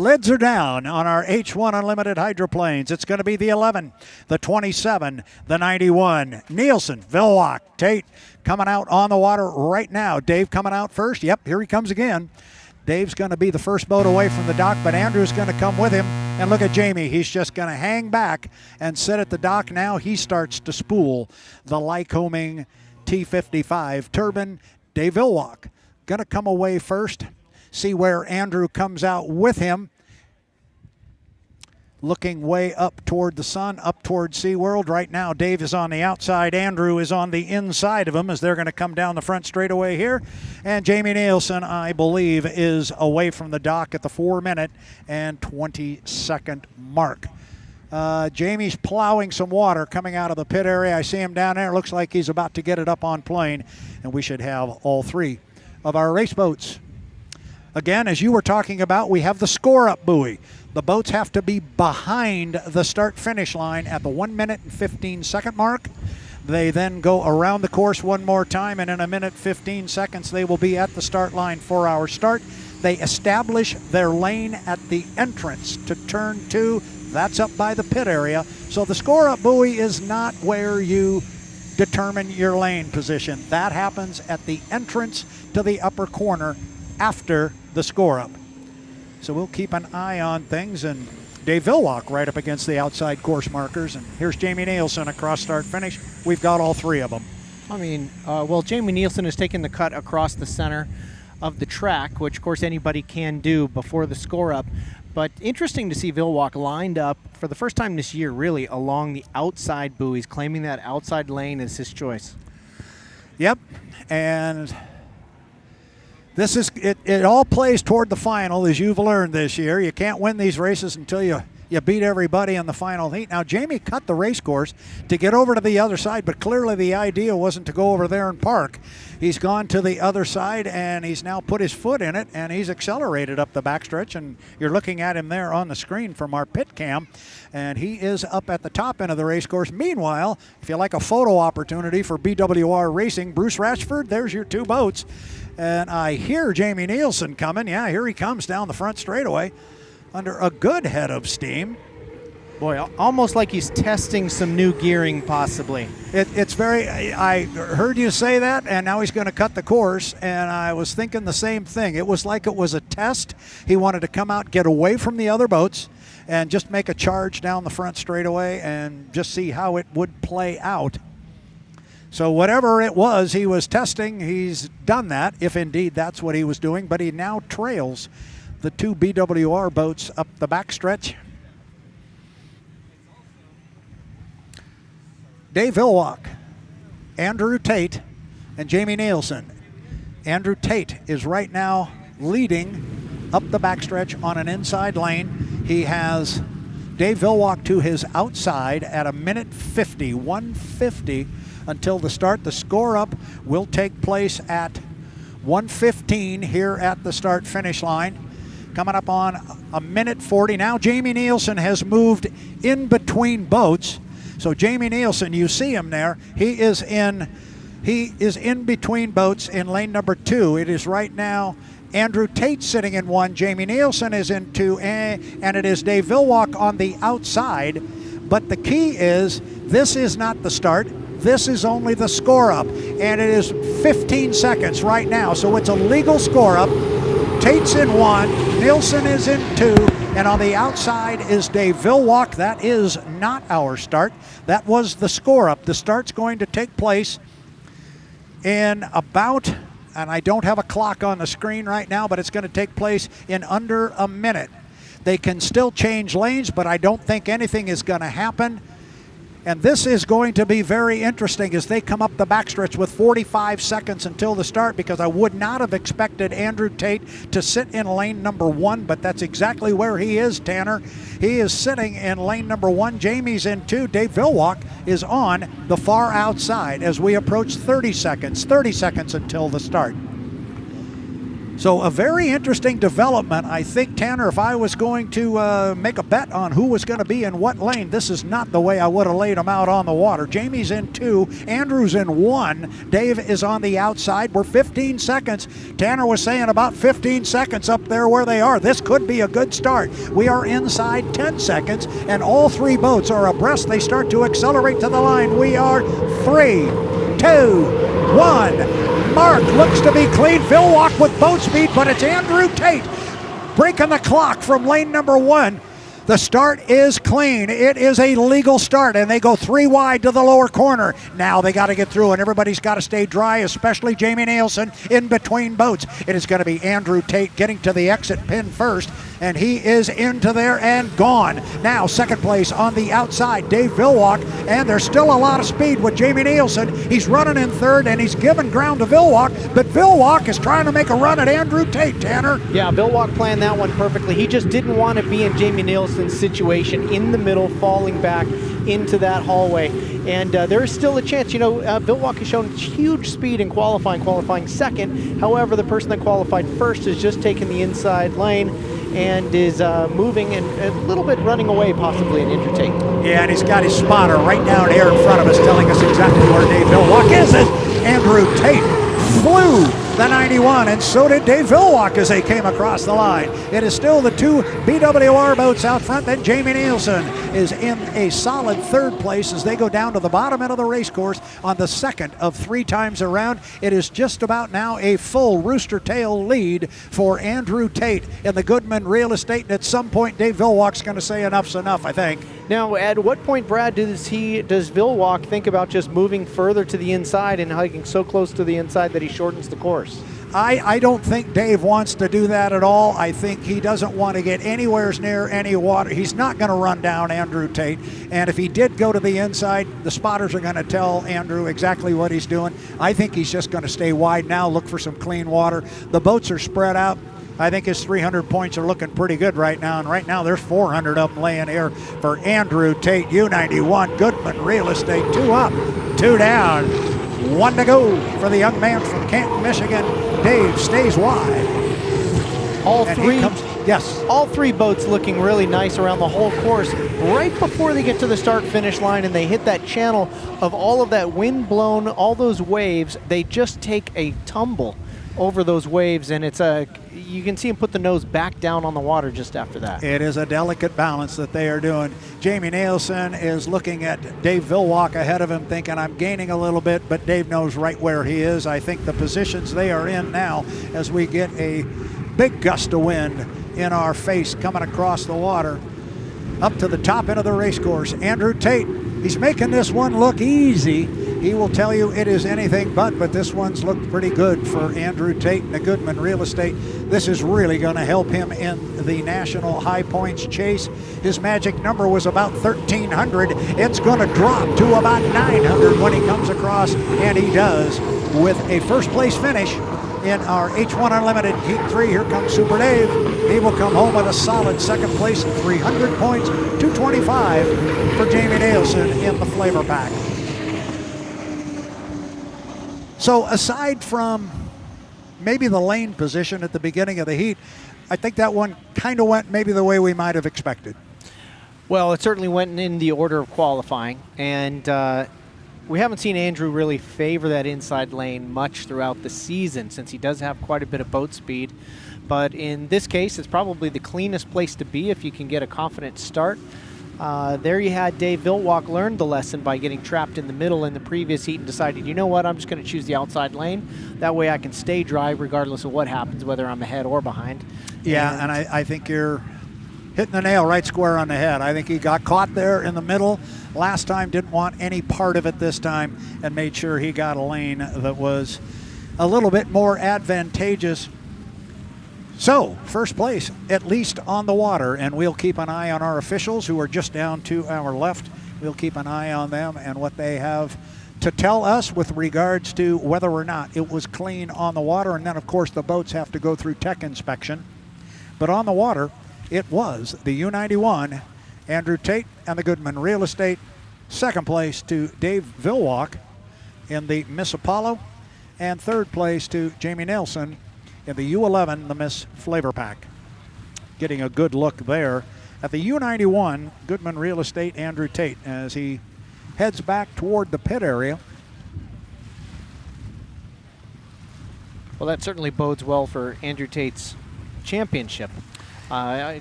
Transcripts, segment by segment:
Lids are down on our H1 Unlimited hydroplanes. It's going to be the 11, the 27, the 91. Nielsen, Vilwak, Tate coming out on the water right now. Dave coming out first. Yep, here he comes again. Dave's going to be the first boat away from the dock, but Andrew's going to come with him. And look at Jamie. He's just going to hang back and sit at the dock. Now he starts to spool the Lycoming T55 turbine. Dave Vilwak going to come away first. See where Andrew comes out with him. Looking way up toward the sun, up toward SeaWorld. Right now, Dave is on the outside. Andrew is on the inside of him as they're going to come down the front straightaway here. And Jamie Nielsen, I believe, is away from the dock at the 4-minute and 20-second mark. Jamie's plowing some water coming out of the pit area. I see him down there. Looks like he's about to get it up on plane. And we should have all three of our race boats. Again, as you were talking about, we have the score-up buoy. The boats have to be behind the start-finish line at the 1-minute and 15-second mark. They then go around the course one more time, and in 1 minute 15 seconds, they will be at the start line for our start. They establish their lane at the entrance to turn 2. That's up by the pit area. So the score-up buoy is not where you determine your lane position. That happens at the entrance to the upper corner after the score-up. So we'll keep an eye on things, and Dave Vilwak right up against the outside course markers. And here's Jamie Nielsen across start finish. We've got all three of them. I mean, well, Jamie Nielsen has taken the cut across the center of the track, which of course anybody can do before the score up. But interesting to see Vilwak lined up for the first time this year, really, along the outside buoys, claiming that outside lane is his choice. Yep, and this is it all plays toward the final, as you've learned this year. You can't win these races until you beat everybody in the final heat. Now, Jamie cut the race course to get over to the other side, but clearly the idea wasn't to go over there and park. He's gone to the other side, and he's now put his foot in it, and he's accelerated up the backstretch, and you're looking at him there on the screen from our pit cam, and he is up at the top end of the race course. Meanwhile, if you like a photo opportunity for BWR Racing, Bruce Ratchford, there's your two boats. And I hear Jamie Nielsen coming. Yeah, here he comes down the front straightaway under a good head of steam. Boy, almost like he's testing some new gearing, possibly. It's very, I heard you say that, and now he's going to cut the course, and I was thinking the same thing. It was like it was a test. He wanted to come out, get away from the other boats, and just make a charge down the front straightaway and just see how it would play out. So whatever it was he was testing, he's done that, if indeed that's what he was doing. But he now trails the two BWR boats up the backstretch. Dave Vilwak, Andrew Tate, and Jamie Nielsen. Andrew Tate is right now leading up the backstretch on an inside lane. He has Dave Vilwak to his outside at 1 minute 50, 1:50 until the start. The score up will take place at 1:15 here at the start finish line. Coming up on 1 minute 40. Now Jamie Nielsen has moved in between boats. So Jamie Nielsen, you see him there. He is in between boats in lane number 2. It is right now Andrew Tate sitting in 1. Jamie Nielsen is in 2, and it is Dave Vilwak on the outside. But the key is this is not the start. This is only the score up, and it is 15 seconds right now. So it's a legal score up. Tate's in 1, Nielsen is in 2, and on the outside is Dave Vilwak. That is not our start. That was the score up. The start's going to take place in about, and I don't have a clock on the screen right now, but it's going to take place in under a minute. They can still change lanes, but I don't think anything is going to happen. And this is going to be very interesting as they come up the backstretch with 45 seconds until the start, because I would not have expected Andrew Tate to sit in lane number 1, but that's exactly where he is, Tanner. He is sitting in lane number 1. Jamie's in 2. Dave Vilwak is on the far outside as we approach 30 seconds until the start. So a very interesting development. I think, Tanner, if I was going to make a bet on who was going to be in what lane, this is not the way I would have laid them out on the water. Jamie's in 2, Andrew's in 1, Dave is on the outside. We're 15 seconds. Tanner was saying about 15 seconds up there where they are. This could be a good start. We are inside 10 seconds, and all 3 boats are abreast. They start to accelerate to the line. We are 3, 2, 1. Mark looks to be clean. Vilwalk with boat speed, but it's Andrew Tate breaking the clock from lane number 1. The start is clean. It is a legal start, and they go 3 wide to the lower corner. Now they got to get through, and everybody's got to stay dry, especially Jamie Nielsen in between boats. It is going to be Andrew Tate getting to the exit pin first, and he is into there and gone. Now second place on the outside, Dave Vilwalk, and there's still a lot of speed with Jamie Nielsen. He's running in third, and he's giving ground to Vilwalk, but Vilwalk is trying to make a run at Andrew Tate, Tanner. Yeah, Vilwalk planned that one perfectly. He just didn't want to be in Jamie Nielsen's situation in the middle, falling back into that hallway. And there is still a chance. You know, Vilwalk has shown huge speed in qualifying second. However, the person that qualified first has just taken the inside lane and is moving and a little bit running away, possibly in Andrew Tate. Yeah, and he's got his spotter right down here in front of us telling us exactly where Dave Vilwalk is. Andrew Tate flew the 91, and so did Dave Vilwalk as they came across the line. It is still the 2 BWR boats out front. Then Jamie Nielsen is in a solid 3rd place as they go down to the bottom end of the race course on the 2nd of 3 times around. It is just about now a full rooster tail lead for Andrew Tate in the Goodman Real Estate, and at some point Dave Vilwalk's going to say enough's enough, I think. Now, at what point, Brad, does Vilwalk think about just moving further to the inside and hiking so close to the inside that he shortens the course? I don't think Dave wants to do that at all. I think he doesn't want to get anywhere near any water. He's not going to run down Andrew Tate. And if he did go to the inside, the spotters are going to tell Andrew exactly what he's doing. I think he's just going to stay wide now, look for some clean water. The boats are spread out. I think his 300 points are looking pretty good right now. And right now there's 400 of them laying here for Andrew Tate, U91, Goodman Real Estate. 2 up, 2 down, 1 to go for the young man from Canton, Michigan. Dave stays wide. All three boats looking really nice around the whole course. Right before they get to the start-finish line and they hit that channel of all of that wind-blown, all those waves, they just take a tumble over those waves, and you can see him put the nose back down on the water just after that. It is a delicate balance that they are doing. Jamie Nielsen is looking at Dave Vilwalk ahead of him, thinking I'm gaining a little bit, but Dave knows right where he is. I think the positions they are in now, as we get a big gust of wind in our face coming across the water, up to the top end of the race course. Andrew Tate, he's making this one look easy. He will tell you it is anything but this one's looked pretty good for Andrew Tate and the Goodman Real Estate. This is really going to help him in the national high points chase. His magic number was about 1,300. It's going to drop to about 900 when he comes across, and he does, with a first place finish in our H1 Unlimited Heat 3. Here comes Super Dave. He will come home with a solid 2nd place and 300 points, 225 for Jamie Nielsen in the flavor pack. So aside from maybe the lane position at the beginning of the heat, I think that one kind of went maybe the way we might have expected. Well, it certainly went in the order of qualifying, and we haven't seen Andrew really favor that inside lane much throughout the season, since he does have quite a bit of boat speed. But in this case, it's probably the cleanest place to be if you can get a confident start. There you had Dave Vilwalk learned the lesson by getting trapped in the middle in the previous heat and decided, you know what, I'm just going to choose the outside lane. That way I can stay dry regardless of what happens, whether I'm ahead or behind. Yeah, and I think you're hitting the nail right square on the head. I think he got caught there in the middle. Last time, didn't want any part of it this time, and made sure he got a lane that was a little bit more advantageous. So, first place, at least on the water, and we'll keep an eye on our officials who are just down to our left. We'll keep an eye on them and what they have to tell us with regards to whether or not it was clean on the water. And then, of course, the boats have to go through tech inspection. But on the water, it was the U91, Andrew Tate and the Goodman Real Estate. 2nd place to Dave Vilwalk in the Miss Apollo, and 3rd place to Jamie Nielsen in the U11, the Miss Flavor Pack. Getting a good look there at the U91, Goodman Real Estate, Andrew Tate, as he heads back toward the pit area. Well, that certainly bodes well for Andrew Tate's championship.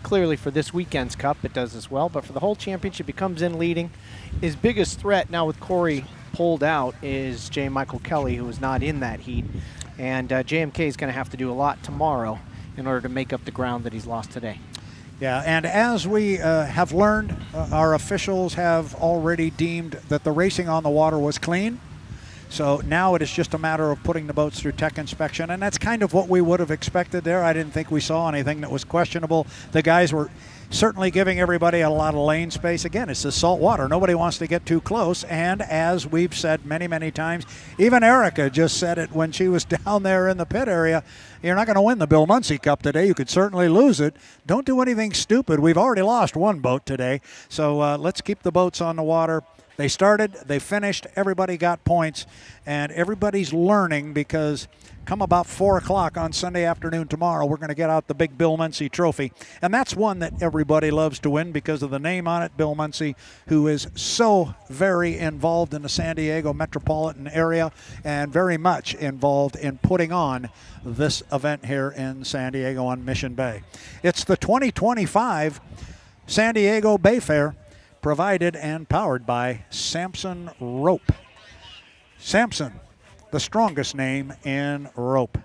Clearly for this weekend's cup it does as well, but for the whole championship he comes in leading. His biggest threat now with Corey pulled out is J. Michael Kelly, who is not in that heat, and JMK is going to have to do a lot tomorrow in order to make up the ground that he's lost today. Yeah, and as we have learned, our officials have already deemed that the racing on the water was clean. So now it is just a matter of putting the boats through tech inspection, and that's kind of what we would have expected there. I didn't think we saw anything that was questionable. The guys were certainly giving everybody a lot of lane space. Again, it's the salt water. Nobody wants to get too close, and as we've said many, many times, even Erica just said it when she was down there in the pit area, you're not going to win the Bill Muncie Cup today. You could certainly lose it. Don't do anything stupid. We've already lost one boat today, so let's keep the boats on the water. They started, they finished, everybody got points, and everybody's learning because come about 4 o'clock on Sunday afternoon tomorrow, we're going to get out the big Bill Muncie trophy. And that's one that everybody loves to win because of the name on it, Bill Muncie, who is so very involved in the San Diego metropolitan area and very much involved in putting on this event here in San Diego on Mission Bay. It's the 2025 San Diego Bayfair, provided and powered by Samson Rope. Samson, the strongest name in rope.